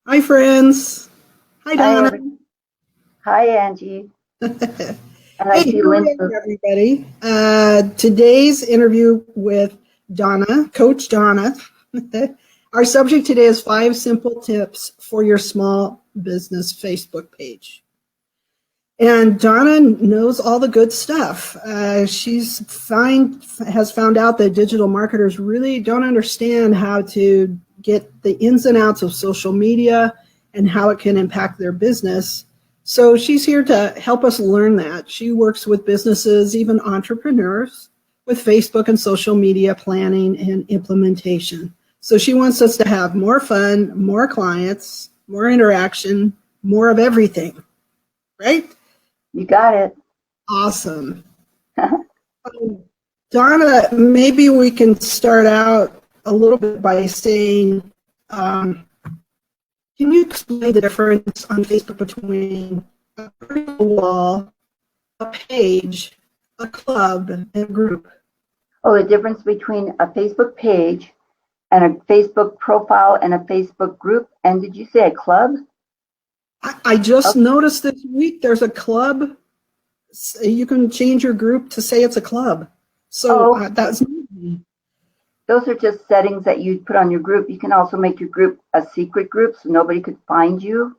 Hi, friends. Hi, Hi, Donna. hi, Angie. And I Hey, see here we Linda. are, everybody. Today's interview with Donna, Coach Donna. Our subject today is 5 simple tips for your small business Facebook page. And Donna knows all the good stuff. Has found out that digital marketers really don't understand how to get the ins and outs of social media and how it can impact their business. So she's here to help us learn that. She works with businesses, even entrepreneurs, with Facebook and social media planning and implementation. So she wants us to have more fun, more clients, more interaction, more of everything, right? You got it. Awesome. Donna, maybe we can start out a little bit by saying, um, can you explain the difference on Facebook between a wall, a page, a club, and a group? Oh, the difference between a Facebook page and a Facebook profile and a Facebook group. And did you say a club? I just Oh, noticed this week there's a club. You can change your group to say it's a club. So oh, that's those are just settings that you put on your group. You can also make your group a secret group so nobody could find you.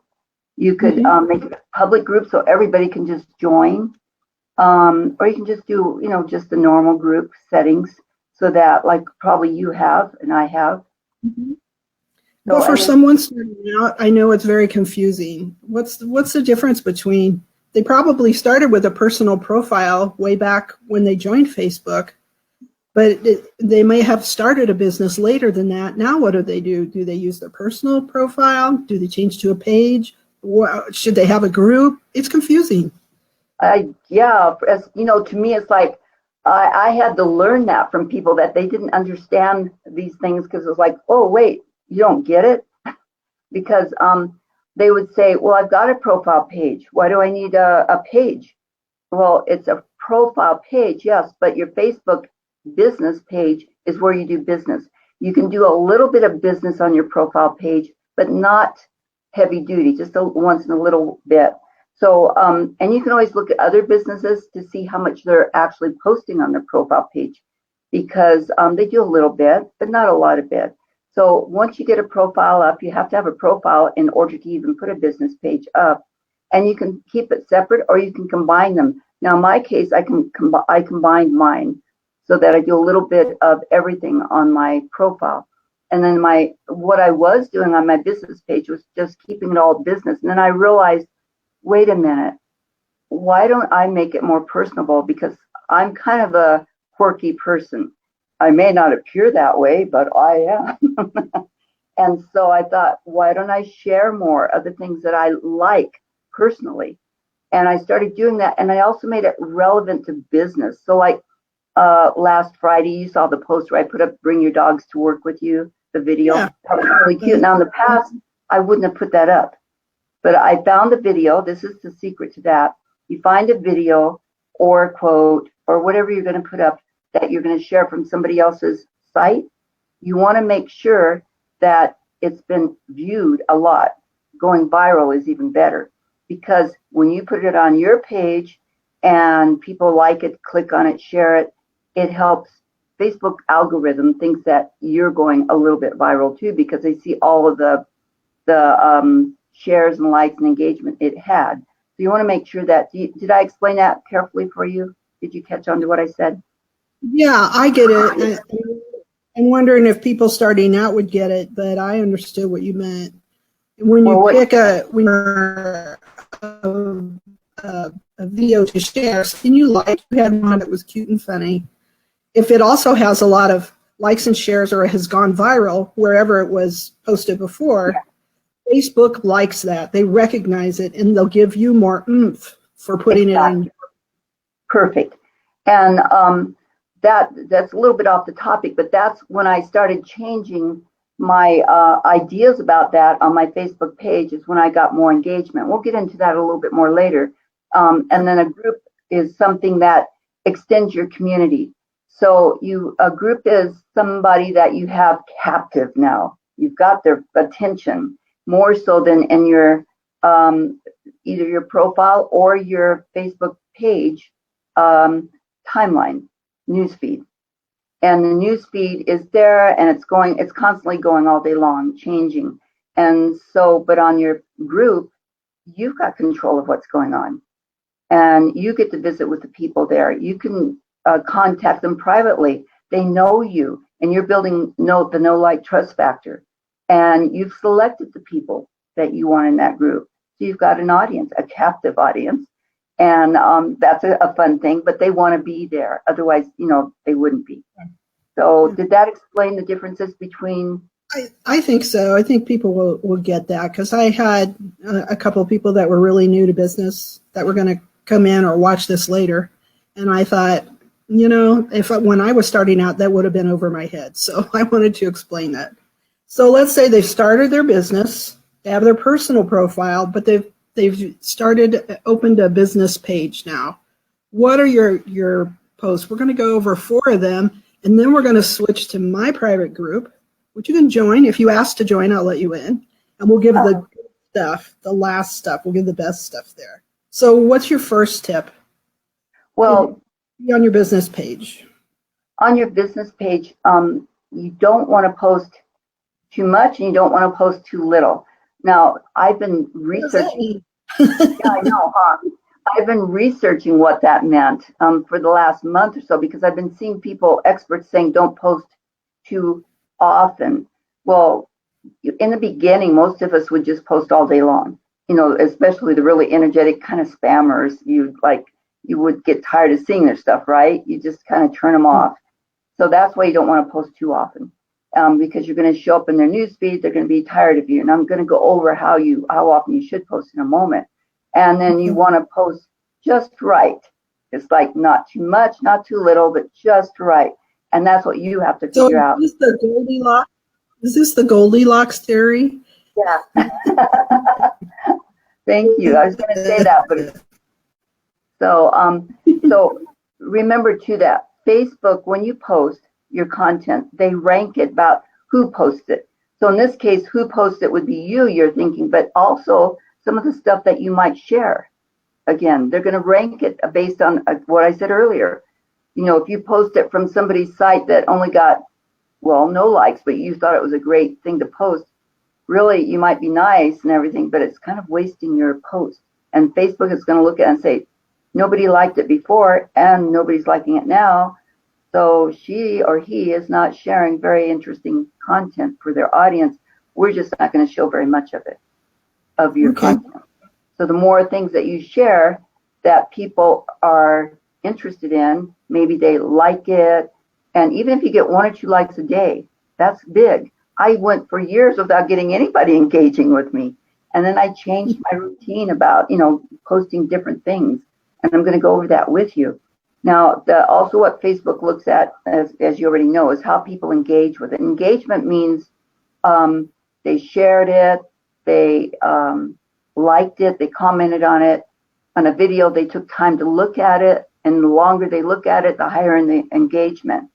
You could mhm. make it a public group so everybody can just join. Or you can just do, just the normal group settings so that, like, probably you have and I have. But So, for and then someone starting out, I know it's very confusing. What's the difference between they probably started with a personal profile way back when they joined Facebook, but they may have started a business later than that. Now, what do they do? Do they use their personal profile? Do they change to a page? Should they have a group? It's confusing. yeah, as you know, to me, it's like I had to learn that from people that they didn't understand these things because it was like, oh, wait, you don't get it? Because they would say, well, I've got a profile page. Why do I need a page? Well, it's a profile page, yes, but your Facebook business page is where you do business. You can do a little bit of business on your profile page, but not heavy duty, just once in a little bit. So, and you can always look at other businesses to see how much they're actually posting on their profile page because they do a little bit, but not a lot of bit. So once you get a profile up, you have to have a profile in order to even put a business page up. And you can keep it separate or you can combine them. Now, in my case, I combined mine so that I do a little bit of everything on my profile. And then what I was doing on my business page was just keeping it all business. And then I realized, wait a minute, why don't I make it more personable? Because I'm kind of a quirky person. I may not appear that way, but I am. And so I thought, why don't I share more of the things that I like personally? And I started doing that. And I also made it relevant to business. So, like last Friday, you saw the post where I put up Bring Your Dogs to Work with You, the video. Yeah. That was really cute. Now, in the past, I wouldn't have put that up. But I found a video. This is the secret to that. You find a video or a quote or whatever you're going to put up that you're going to share from somebody else's site. You want to make sure that it's been viewed a lot. Going viral is even better because when you put it on your page and people like it, click on it, share it, it helps. Facebook algorithm thinks that you're going a little bit viral too because they see all of the shares and likes and engagement it had. So you want to make sure that, did I explain that carefully for you? Did you catch on to what I said? Yeah, I get it. I'm wondering if people starting out would get it, but I understood what you meant. When you Well, what, pick a video to share, and you had one that was cute and funny. If it also has a lot of likes and shares or has gone viral wherever it was posted before, Facebook likes that. They recognize it and they'll give you more oomph for putting it on. exactly, perfect. And that's a little bit off the topic, but that's when I started changing my ideas about that on my Facebook page is when I got more engagement. We'll get into that a little bit more later. And then a group is something that extends your community. So a group is somebody that you have captive now. You've got their attention more so than in your either your profile or your Facebook page timeline newsfeed. And the newsfeed is there, and it's constantly going all day long, changing. And so, but on your group, you've got control of what's going on, and you get to visit with the people there. You can contact them privately. They know you, and you're building the know, like, trust factor. And you've selected the people that you want in that group. So you've got an audience, a captive audience, and that's a fun thing. But they want to be there, otherwise, they wouldn't be. So did that explain the differences between? I think so. I think people will get that, because I had a couple of people that were really new to business that were going to come in or watch this later. And I thought, when I was starting out, that would have been over my head. So I wanted to explain that. So let's say they've started their business, they have their personal profile, but they've opened a business page now. What are your posts? We're going to go over 4 of them, and then we're going to switch to my private group, which you can join. If you ask to join, I'll let you in. And we'll give the good stuff, the last stuff. We'll give the best stuff there. So what's your first tip? Well, be on your business page. On your business page, you don't want to post too much, and you don't want to post too little. Now, I've been researching. Yeah, I know, huh? I've been researching what that meant for the last month or so, because I've been seeing experts saying don't post too often. Well, in the beginning, most of us would just post all day long, especially the really energetic kind of spammers. You would get tired of seeing their stuff, right? You just kind of turn them off. So that's why you don't want to post too often, because you're going to show up in their newsfeed. They're going to be tired of you. And I'm going to go over how often you should post in a moment. And then you want to post just right. It's like not too much, not too little, but just right. And that's what you have to figure out. Is this the Goldilocks theory? Yeah. Thank you. I was going to say that, but so remember too that Facebook, when you post your content, they rank it about who posts it. So in this case, who posts it would be you're thinking, but also some of the stuff that you might share. Again, they're going to rank it based on what I said earlier. If you post it from somebody's site that only got, no likes, but you thought it was a great thing to post, really, you might be nice and everything, but it's kind of wasting your post. And Facebook is going to look at it and say, nobody liked it before and nobody's liking it now. So she or he is not sharing very interesting content for their audience. We're just not going to show very much of it, of your content. So the more things that you share that people are interested in, maybe they like it. And even if you get 1 or 2 likes a day, that's big. I went for years without getting anybody engaging with me. And then I changed my routine about, posting different things. And I'm going to go over that with you. Now, also what Facebook looks at, as you already know, is how people engage with it. Engagement means they shared it, they liked it, they commented on it. On a video, they took time to look at it, and the longer they look at it, the higher in the engagement.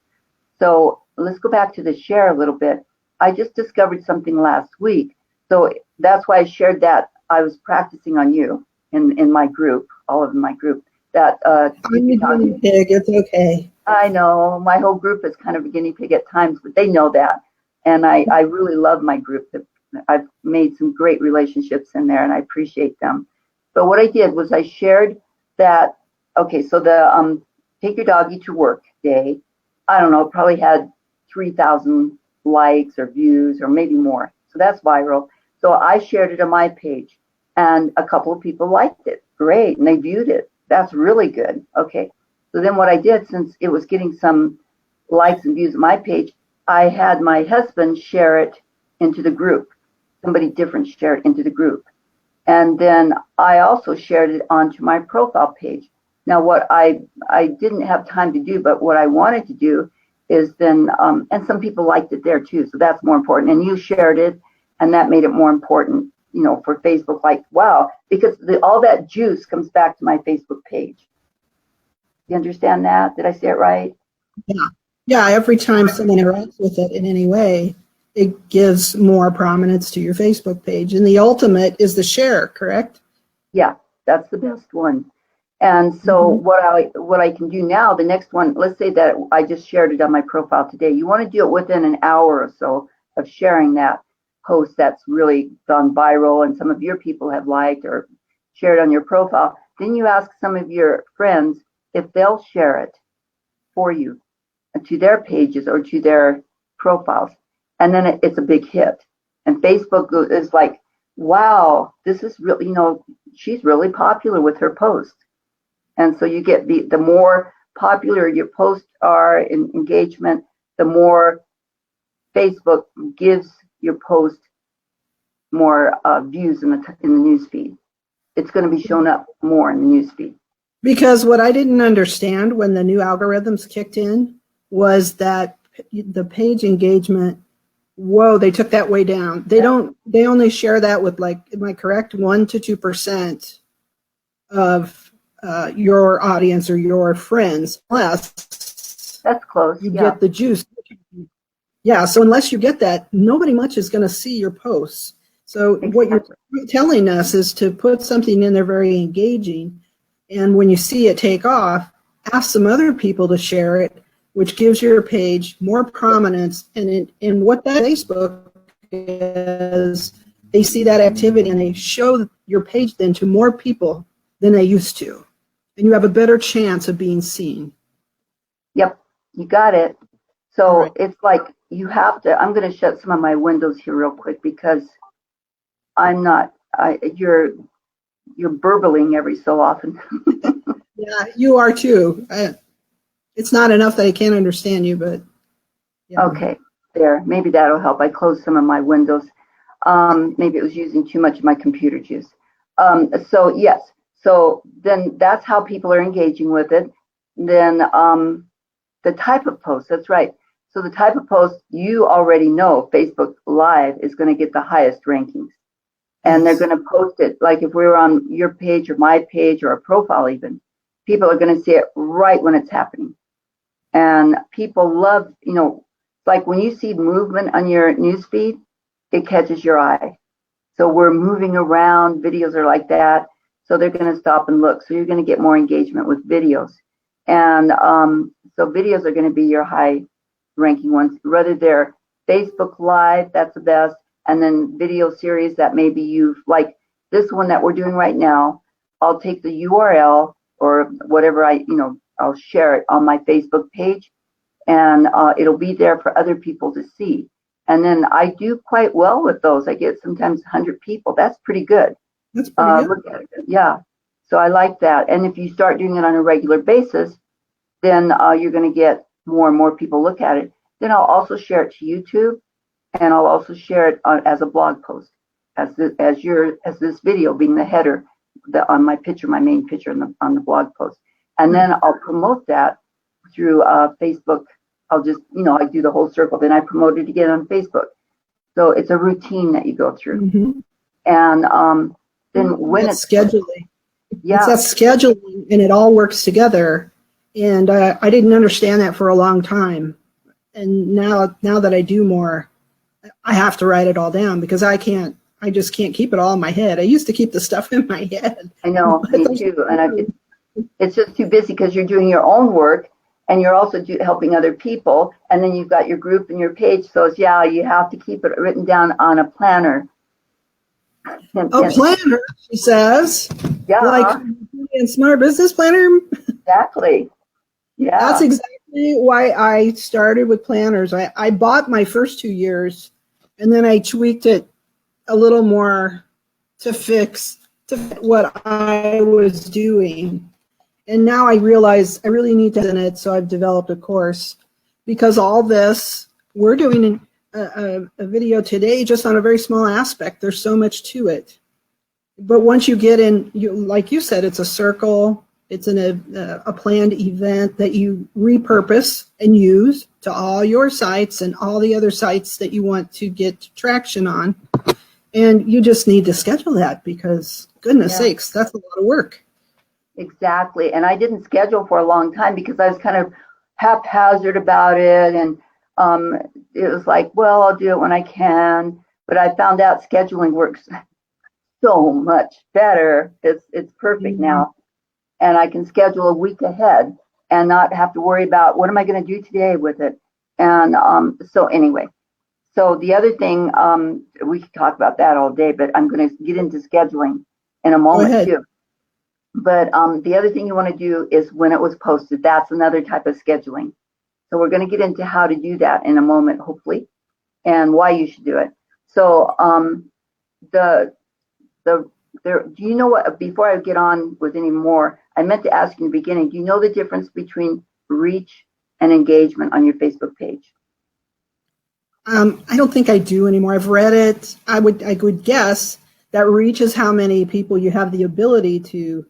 So let's go back to the share a little bit. I just discovered something last week. So that's why I shared that. I was practicing on you in my group, all of my group. That I'm a guinea pig. It's okay. I know my whole group is kind of a guinea pig at times, but they know that, and I really love my group. I've made some great relationships in there, and I appreciate them. But what I did was I shared that. Okay, so the take your doggy to work day, I don't know, probably had 3,000 likes or views or maybe more. So that's viral. So I shared it on my page, and a couple of people liked it. Great, and they viewed it. That's really good. Okay. So then what I did, since it was getting some likes and views on my page, I had my husband share it into the group. Somebody different share it into the group. And then I also shared it onto my profile page. Now, what I didn't have time to do, but what I wanted to do is then, and some people liked it there too. So that's more important. And you shared it, and that made it more important. For Facebook, like, wow, because all that juice comes back to my Facebook page. You understand that? Did I say it right? Yeah. Yeah. Every time someone interacts with it in any way, it gives more prominence to your Facebook page. And the ultimate is the share, correct? Yeah, that's the best one. And so what I can do now, the next one, let's say that I just shared it on my profile today. You want to do it within an hour or so of sharing that post that's really gone viral and some of your people have liked or shared on your profile. Then you ask some of your friends if they'll share it for you to their pages or to their profiles. And then it's a big hit. And Facebook is like, wow, this is really, she's really popular with her posts. And so you get the more popular your posts are in engagement, the more Facebook gives your post more views in the news feed. It's going to be shown up more in the news feed. Because what I didn't understand when the new algorithms kicked in was that the page engagement, whoa, they took that way down. They only share that with, like, am I correct, 1 to 2% of your audience or your friends. Unless that's close. You get the juice. Yeah, so unless you get that, nobody much is going to see your posts. So what you're telling us is to put something in there very engaging, and when you see it take off, ask some other people to share it, which gives your page more prominence. And in what that Facebook is, they see that activity and they show your page then to more people than they used to. And you have a better chance of being seen. Yep, you got it. So It's like you have to, I'm going to shut some of my windows here real quick because you're burbling every so often. Yeah, you are too. It's not enough that I can't understand you, but. Yeah. Okay, there. Maybe that'll help. I closed some of my windows. Maybe it was using too much of my computer juice. So yes. So then that's how people are engaging with it. Then the type of post, that's right. So the type of post, you already know Facebook Live is going to get the highest rankings. And they're going to post it, like if we were on your page or my page or a profile even, people are going to see it right when it's happening. And people love, like when you see movement on your newsfeed, it catches your eye. So we're moving around, videos are like that. So they're going to stop and look. So you're going to get more engagement with videos. And so videos are going to be your high ranking ones. Whether they're Facebook Live, that's the best. And then video series that maybe you've, like this one that we're doing right now, I'll take the URL or whatever I'll share it on my Facebook page and it'll be there for other people to see. And then I do quite well with those. I get sometimes 100 people. That's pretty good. That's pretty good. Look at it. Yeah. So I like that. And if you start doing it on a regular basis, then you're going to get more and more people look at it. Then I'll also share it to YouTube, and I'll also share it as a blog post, as this video being the header on my picture, my main picture on the blog post. And then I'll promote that through Facebook. I'll just, I do the whole circle. Then I promote it again on Facebook. So it's a routine that you go through. Mm-hmm. And then when it's scheduling. Yeah. It's that scheduling, and it all works together. And I didn't understand that for a long time. And now that I do more, I have to write it all down because I just can't keep it all in my head. I used to keep the stuff in my head. I know, me too. And it's just too busy because you're doing your own work and you're also helping other people. And then you've got your group and your page. So you have to keep it written down on a planner. Planner, she says. Yeah. Like in Smart Business Planner. Exactly. Yeah. That's exactly why I started with planners. I bought my first 2 years and then I tweaked it a little more to fit what I was doing. And now I realize I really need to in it, so I've developed a course because all this, we're doing a video today just on a very small aspect. There's so much to it. But once you get in, like you said, it's a circle. It's a planned event that you repurpose and use to all your sites and all the other sites that you want to get traction on. And you just need to schedule that because, goodness sakes, that's a lot of work. Exactly. And I didn't schedule for a long time because I was kind of haphazard about it. And it was like, well, I'll do it when I can. But I found out scheduling works so much better. It's perfect now. And I can schedule a week ahead and not have to worry about what am I going to do today with it. And so anyway, so the other thing, we could talk about that all day, but I'm going to get into scheduling in a moment too. But the other thing you want to do is when it was posted, that's another type of scheduling. So we're going to get into how to do that in a moment, hopefully, and why you should do it. So do you know what, before I get on with any more, I meant to ask you in the beginning, do you know the difference between reach and engagement on your Facebook page? I don't think I do anymore. I've read it. I would guess that reach is how many people you have the ability to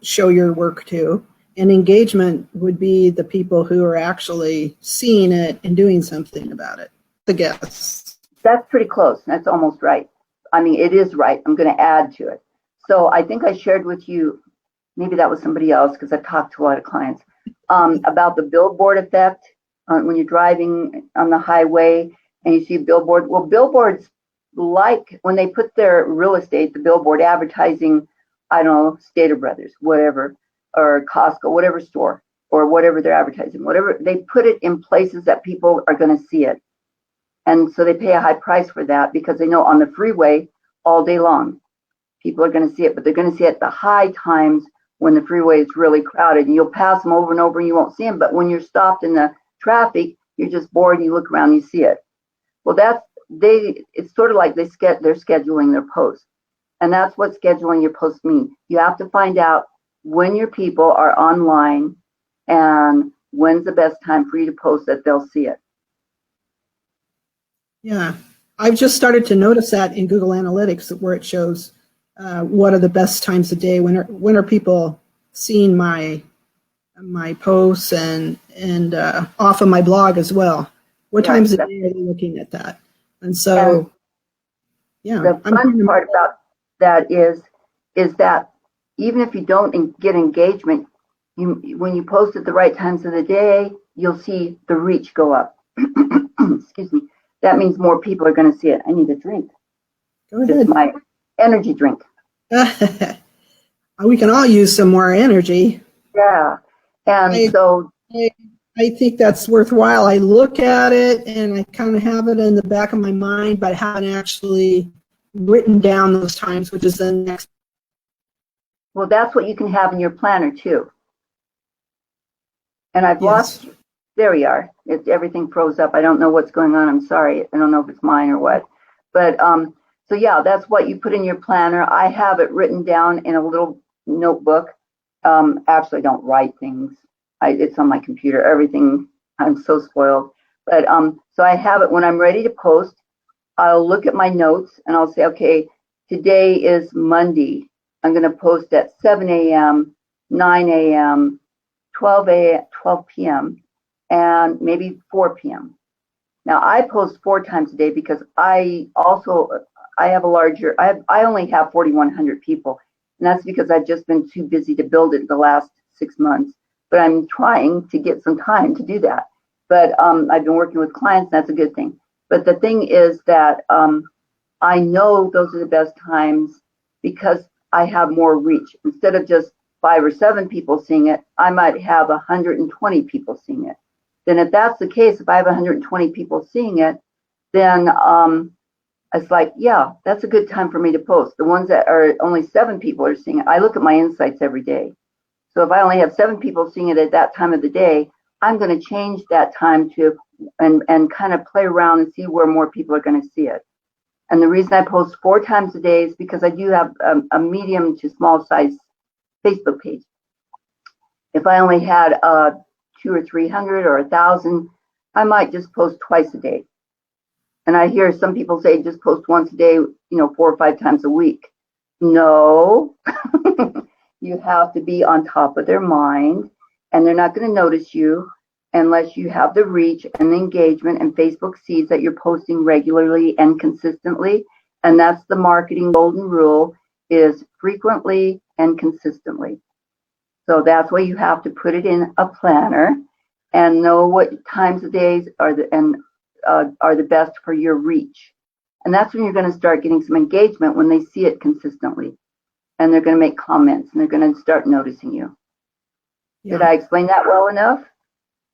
show your work to, and engagement would be the people who are actually seeing it and doing something about it. The guess. That's pretty close. That's almost right. I mean, it is right. I'm going to add to it. So I think I shared with you, maybe that was somebody else because I've talked to a lot of clients, about the billboard effect when you're driving on the highway and you see a billboard. Well, billboards, like when they put their real estate, the billboard advertising, I don't know, Stater Brothers, whatever, or Costco, whatever store, or whatever they're advertising, whatever, they put it in places that people are going to see it. And so they pay a high price for that because they know on the freeway all day long, people are going to see it, but they're going to see it at the high times when the freeway is really crowded, and you'll pass them over and over and you won't see them. But when you're stopped in the traffic, you're just bored, you look around, you see it. Well, it's sort of like they're scheduling their posts. And that's what scheduling your posts mean. You have to find out when your people are online and when's the best time for you to post that they'll see it. Yeah, I've just started to notice that in Google Analytics, where it shows what are the best times of day. When are people seeing my posts and off of my blog as well? What times of day are they looking at that? And so, the fun part about that is that even if you don't get engagement, when you post at the right times of the day, you'll see the reach go up. Excuse me. That means more people are going to see it. I need a drink. Go ahead. It's my energy drink. We can all use some more energy. Yeah. And I think that's worthwhile. I look at it and I kind of have it in the back of my mind, but I haven't actually written down those times, which is the next. Well, that's what you can have in your planner too. And I've lost. There we are. Everything froze up. I don't know what's going on. I'm sorry. I don't know if it's mine or what. But so yeah, that's what you put in your planner. I have it written down in a little notebook. Actually, I don't write things. It's on my computer. Everything. I'm so spoiled. But so I have it when I'm ready to post. I'll look at my notes and I'll say, okay, today is Monday. I'm going to post at 7 a.m., 9 a.m., 12 p.m., and maybe 4 p.m. Now I post 4 times a day because I have a larger, I only have 4,100 people. And that's because I've just been too busy to build it the last 6 months. But I'm trying to get some time to do that. But I've been working with clients, and that's a good thing. But the thing is that I know those are the best times because I have more reach. Instead of just 5 or 7 people seeing it, I might have 120 people seeing it. Then if that's the case, if I have 120 people seeing it, then it's like, yeah, that's a good time for me to post. The ones that are only 7 people are seeing it, I look at my insights every day. So if I only have 7 people seeing it at that time of the day, I'm going to change that time to and kind of play around and see where more people are going to see it. And the reason I post 4 times a day is because I do have a medium to small size Facebook page. If I only had 200 or 300 or 1,000, I might just post twice a day. And I hear some people say just post once a day, 4 or 5 times a week. No, you have to be on top of their mind, and they're not going to notice you unless you have the reach and the engagement, and Facebook sees that you're posting regularly and consistently. And that's the marketing golden rule, is frequently and consistently. So that's why you have to put it in a planner. and know what times of days are the best for your reach. And that's when you're going to start getting some engagement, when they see it consistently, and they're going to make comments and they're going to start noticing you. Yeah. Did I explain that well enough?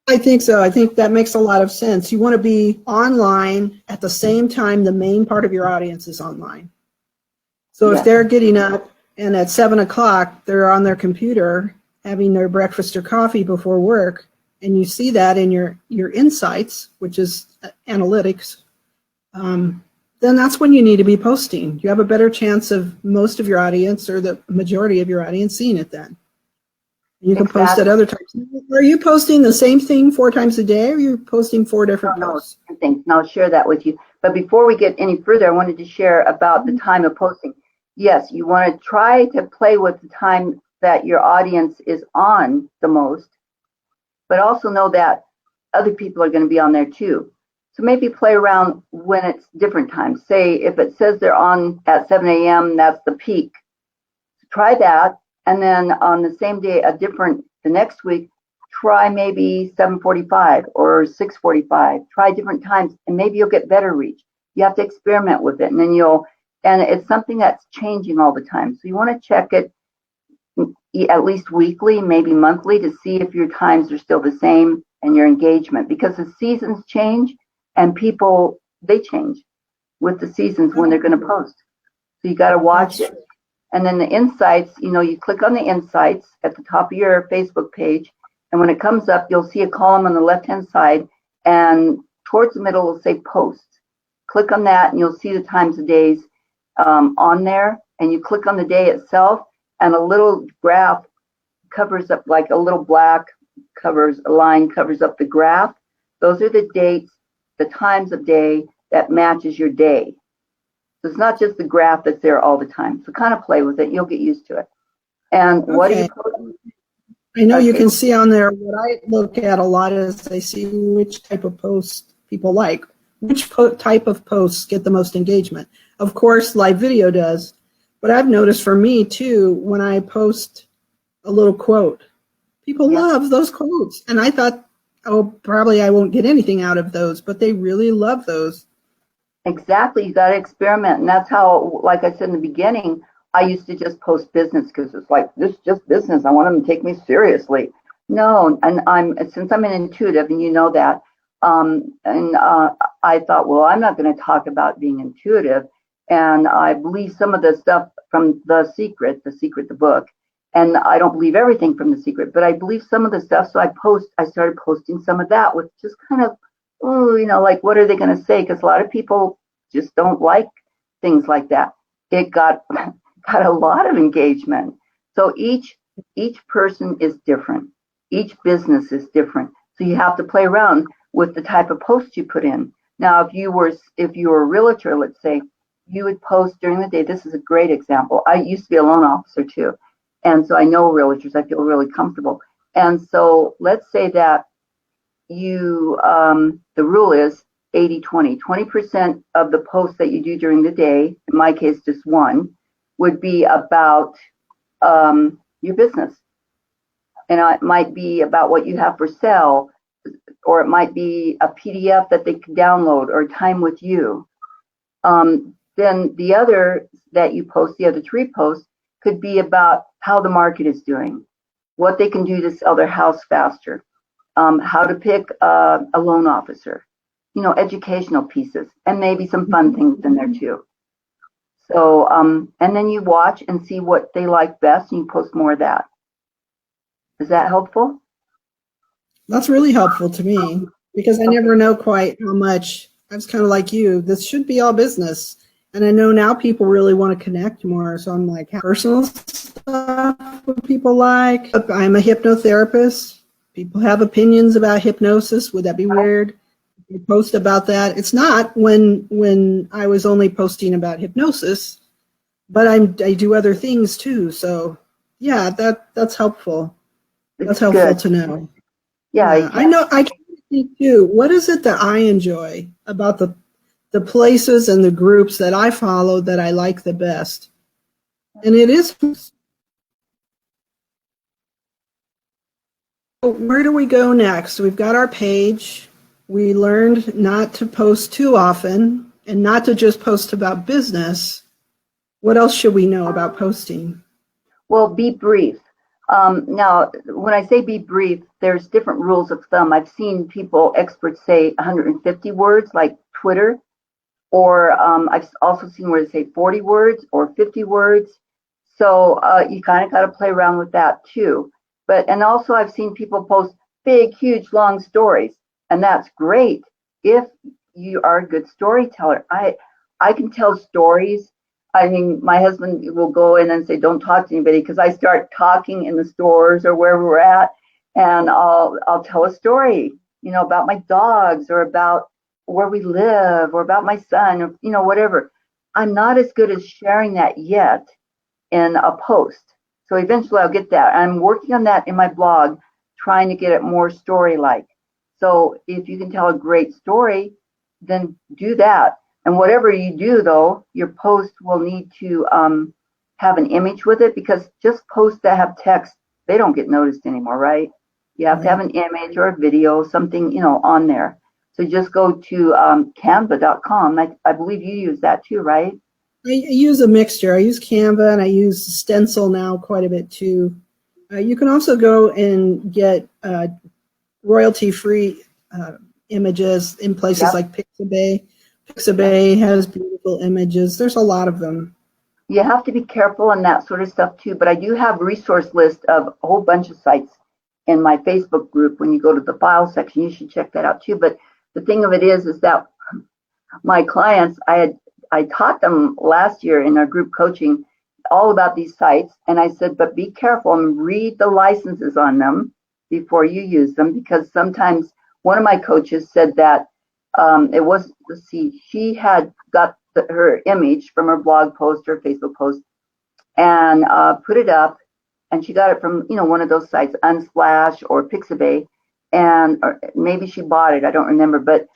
I think so. I think that makes a lot of sense. You want to be online at the same time the main part of your audience is online. So Yes. if they're getting up and at 7 o'clock they're on their computer having their breakfast or coffee before work, and you see that in your insights, which is analytics, then that's when you need to be posting. You have a better chance of most of your audience or the majority of your audience seeing it then. You can post at other times. Are you posting the same thing 4 times a day, or are you posting 4 different posts? Things, and I'll share that with you. But before we get any further, I wanted to share about the time of posting. Yes, you want to try to play with the time that your audience is on the most, but also know that other people are going to be on there too. So maybe play around when it's different times. Say if it says they're on at 7 a.m., that's the peak. Try that. And then on the same day, the next week, try maybe 7:45 or 6:45. Try different times, and maybe you'll get better reach. You have to experiment with it, and then and it's something that's changing all the time. So you want to check it at least weekly, maybe monthly, to see if your times are still the same and your engagement, because the seasons change and people, they change with the seasons when they're going to post. So you got to watch it. And then the insights, you click on the insights at the top of your Facebook page, and when it comes up, you'll see a column on the left-hand side, and towards the middle will say posts. Click on that, and you'll see the times of days on there, and you click on the day itself, and a little graph covers up, like a little black line covers up the graph. Those are the dates, the times of day that matches your day. So it's not just the graph that's there all the time. So kind of play with it. You'll get used to it. And what do you post? I know you can see on there, what I look at a lot is I see which type of posts people like. Which type of posts get the most engagement? Of course, live video does. But I've noticed for me, too, when I post a little quote, people love those quotes. And I thought, oh, probably I won't get anything out of those, but they really love those. Exactly. You got to experiment. And that's how, like I said in the beginning, I used to just post business because it's like, this is just business. I want them to take me seriously. No, and since I'm an intuitive, and you know that, I thought, well, I'm not going to talk about being intuitive. And I believe some of the stuff from The Secret, the book, and I don't believe everything from The Secret, but I believe some of the stuff. So I started posting some of that, with just kind of, like, what are they going to say? Because a lot of people just don't like things like that. It got a lot of engagement. So each person is different. Each business is different. So you have to play around with the type of post you put in. Now, if you were a realtor, let's say, you would post during the day. This is a great example. I used to be a loan officer too, and so I know realtors. I feel really comfortable. And so let's say that the rule is 80-20. 20% of the posts that you do during the day, in my case just one, would be about your business. And it might be about what you have for sale, or it might be a PDF that they can download, or time with you. Then the other that you post, the other 3 posts, could be about how the market is doing, what they can do to sell their house faster, how to pick a loan officer, educational pieces, and maybe some fun things in there too. So, and then you watch and see what they like best, and you post more of that. Is that helpful? That's really helpful to me, because I never know quite how much. I was kind of like you. This should be all business. And I know now people really want to connect more. So I'm like, personal stuff, what people like. I'm a hypnotherapist. People have opinions about hypnosis. Would that be weird? You post about that. It's not when I was only posting about hypnosis, but I do other things too. So yeah, that's helpful. That's helpful to know. Yeah. I know. I can think too. What is it that I enjoy about the places and the groups that I follow that I like the best? And it is Where do we go next? We've got our page. We learned not to post too often and not to just post about business. What else should we know about posting? Well, be brief. Now, when I say be brief, there's different rules of thumb. I've seen people, experts, say 150 words, like Twitter, or I've also seen where they say 40 words or 50 words. So you kind of got to play around with that too. And also I've seen people post big, huge, long stories, and that's great if you are a good storyteller. I can tell stories. I mean, my husband will go in and say, don't talk to anybody, because I start talking in the stores or wherever we're at, and I'll tell a story, about my dogs or about where we live or about my son, or, whatever. I'm not as good as sharing that yet in a post. So eventually I'll get that. I'm working on that in my blog, trying to get it more story-like. So if you can tell a great story, then do that. And whatever you do, though, your post will need to have an image with it, because just posts that have text, they don't get noticed anymore, right? You have to have an image or a video, something, on there. So just go to canva.com. I believe you use that too, right? I use a mixture. I use Canva and I use Stencil now quite a bit too. You can also go and get royalty-free images in places like Pixabay. Pixabay has beautiful images. There's a lot of them. You have to be careful on that sort of stuff too, but I do have resource list of a whole bunch of sites in my Facebook group. When you go to the file section, you should check that out too. But the thing of it is that my clients, I taught them last year in our group coaching all about these sites, and I said, but be careful and read the licenses on them before you use them, because sometimes one of my coaches said that she had got her image from her blog post or Facebook post and put it up, and she got it from one of those sites, Unsplash or Pixabay, and or maybe she bought it, I don't remember, but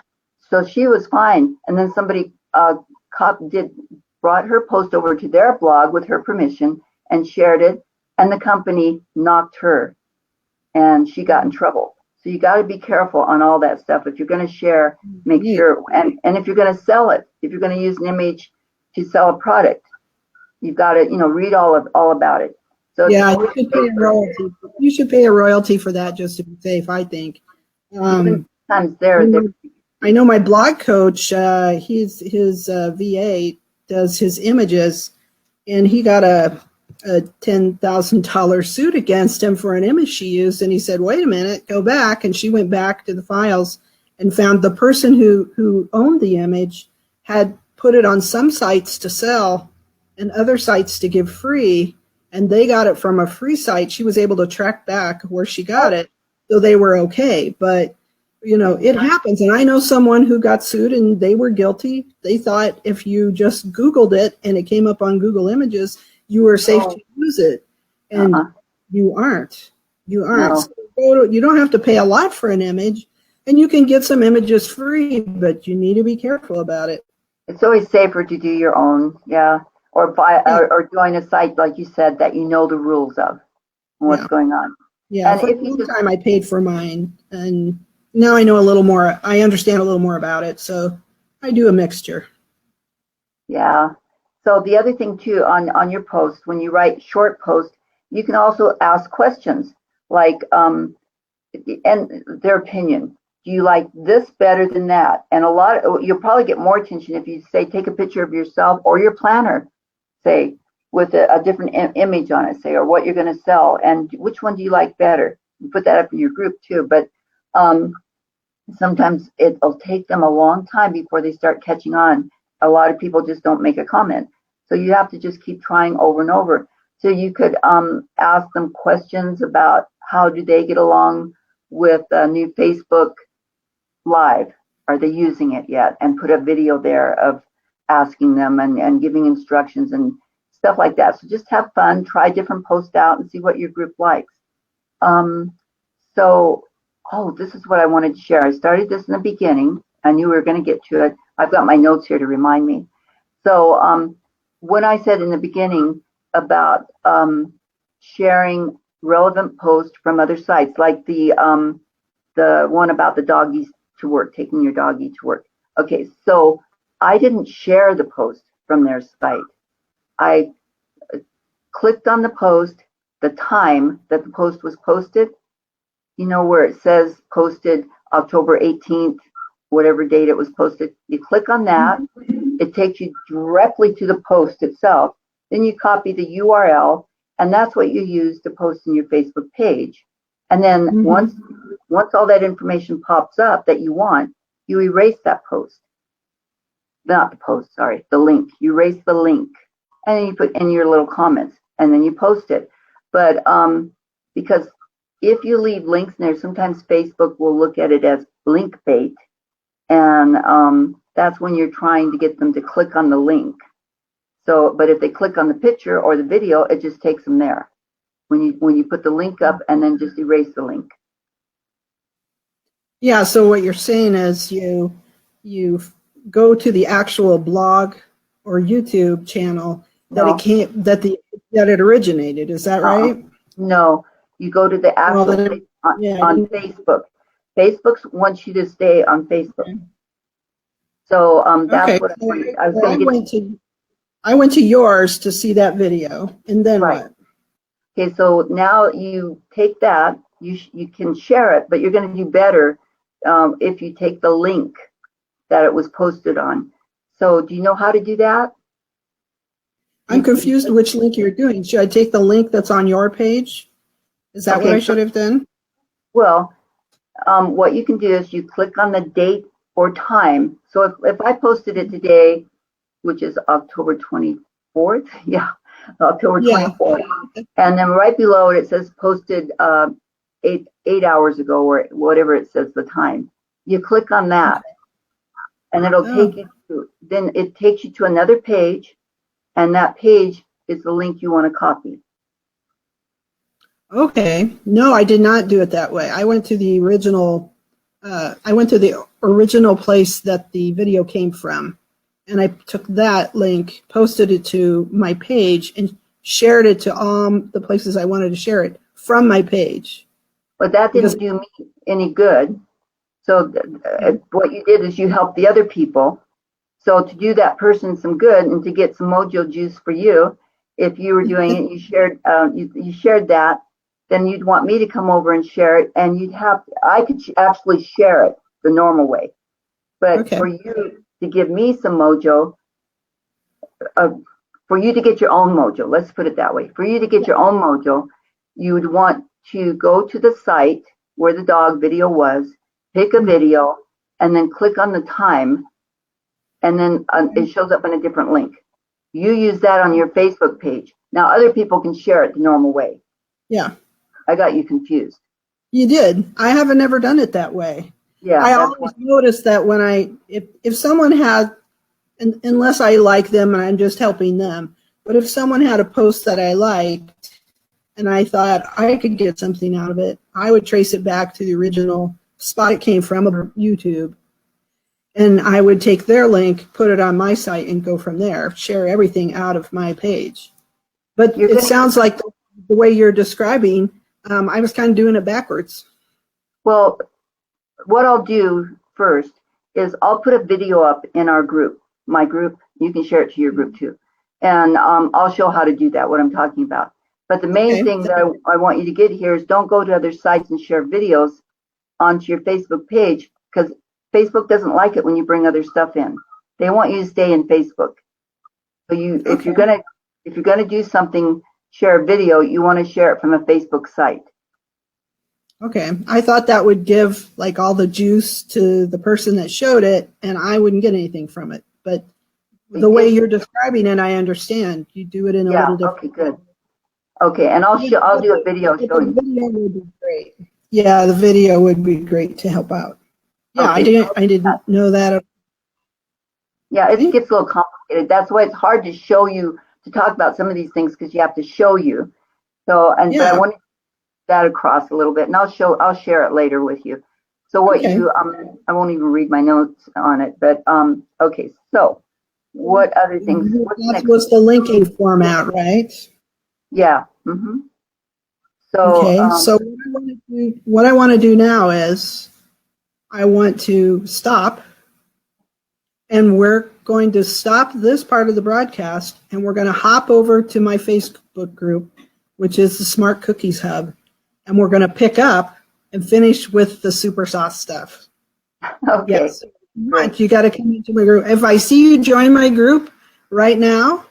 so she was fine. And then somebody brought her post over to their blog with her permission and shared it, and the company knocked her, and she got in trouble. So you got to be careful on all that stuff. If you're going to share, make sure, and if you're going to sell it, if you're going to use an image to sell a product, you've got to read all about it. So yeah, you should pay a royalty. You should pay a royalty for that, just to be safe, I think. Sometimes I know my blog coach, his VA does his images, and he got a $10,000 suit against him for an image she used. And he said, wait a minute, go back. And she went back to the files and found the person who owned the image had put it on some sites to sell and other sites to give free. And they got it from a free site. She was able to track back where she got it, so they were okay. But it happens. And I know someone who got sued and they were guilty. They thought if you just Googled it and it came up on Google Images, you were safe to use it. And you aren't. You aren't. No. So you don't have to pay a lot for an image, and you can get some images free, but you need to be careful about it. It's always safer to do your own, or buy or join a site, like you said, that you know the rules of and what's going on. Yeah, and for a long time I paid for mine, and now I know a little more. I understand a little more about it, so I do a mixture. Yeah. So the other thing too, on your post, when you write short posts, you can also ask questions like, and their opinion. Do you like this better than that? And you'll probably get more attention if you say, take a picture of yourself or your planner, say, with a different image on it, say, or what you're going to sell, and which one do you like better? You put that up in your group too. But sometimes it'll take them a long time before they start catching on. A lot of people just don't make a comment. So you have to just keep trying over and over. So you could ask them questions about how do they get along with a new Facebook Live. Are they using it yet? And put a video there of asking them and giving instructions and stuff like that. So just have fun, try different posts out and see what your group likes. This is what I wanted to share. I started this in the beginning. I knew we were going to get to it. I've got my notes here to remind me. So when I said in the beginning about sharing relevant post from other sites, like the one about the doggies to work, taking your doggie to work. Okay, so I didn't share the post from their site. I clicked on the post, the time that the post was posted, you know, where it says posted October 18th, whatever date it was posted. You click on that, it takes you directly to the post itself. Then you copy the URL, and that's what you use to post in your Facebook page. And then once all that information pops up that you want, you erase that post. Not the post, sorry, the link. You erase the link, and then you put in your little comments, and then you post it. But because if you leave links in there, sometimes Facebook will look at it as link bait, and that's when you're trying to get them to click on the link. So, but if they click on the picture or the video, it just takes them there. When you put the link up and then just erase the link. Yeah. So what you're saying is you go to the actual blog or YouTube channel that No. it came that it originated. Is that right? No, you go to the actual Well, on Facebook. Facebook wants you to stay on Facebook. Okay. So that's Okay. what So I was going to get. I went to yours to see that video, and then Right. what? Okay, so now you take that, you can share it, but you're going to do better if you take the link that it was posted on. So do you know how to do that? I'm confused which link you're doing. Should I take the link that's on your page? Is that what I should have done? Well, what you can do is you click on the date or time. So if I posted it today, which is October 24th, yeah, October 24th, and then right below it says posted 8 hours ago, or whatever it says the time. You click on that, and it'll take you to, then it takes you to another page, and that page is the link you want to copy. Okay. No, I did not do it that way. I went to the original. I went to the original place that the video came from, and I took that link, posted it to my page, and shared it to all the places I wanted to share it from my page. But that didn't do me any good. So what you did is you helped the other people. So to do that person some good and to get some mojo juice for you, if you were doing it, you shared that, then you'd want me to come over and share it, and I could actually share it the normal way. But for you to give me some mojo, for you to get your own mojo, let's put it that way. For you to get your own mojo, you would want to go to the site where the dog video was, pick a video, and then click on the time, and then it shows up in a different link. You use that on your Facebook page. Now other people can share it the normal way. Yeah. I got you confused. You did. I haven't never done it that way. Yeah. I always notice that when if someone had, unless I like them and I'm just helping them, but if someone had a post that I liked and I thought I could get something out of it, I would trace it back to the original spot it came from, YouTube. And I would take their link, put it on my site, and go from there, share everything out of my page. But it sounds like the way you're describing, I was kind of doing it backwards. Well, what I'll do first is I'll put a video up in our group, my group. You can share it to your group too. And I'll show how to do that, what I'm talking about. But the main thing that I want you to get here is don't go to other sites and share videos onto your Facebook page, because Facebook doesn't like it when you bring other stuff in. They want you to stay in Facebook. So if you're gonna do something, share a video, you want to share it from a Facebook site. Okay. I thought that would give like all the juice to the person that showed it, and I wouldn't get anything from it. But the way you're describing it, I understand. You do it in a little different. Okay, good. Okay, and I'll do a video showing. The video would be great. Yeah, the video would be great to help out. Yeah, okay. I didn't know that. Yeah, it gets a little complicated. That's why it's hard to show you, to talk about some of these things, because you have to show you. So, but I want to get that across a little bit, and I'll share it later with you. So what I won't even read my notes on it, but okay. So what other things? That was the linking format, right? Yeah. So, Okay, so what I want to do now is I want to stop, and we're going to stop this part of the broadcast, and we're going to hop over to my Facebook group, which is the Smart Cookies Hub, and we're going to pick up and finish with the super sauce stuff. okay. Yes, you got to come into my group. If I see you join my group right now,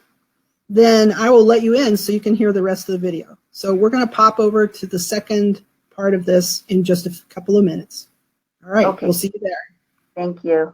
then I will let you in so you can hear the rest of the video. So we're going to pop over to the second part of this in just a couple of minutes. All right, Okay. we'll see you there. Thank you.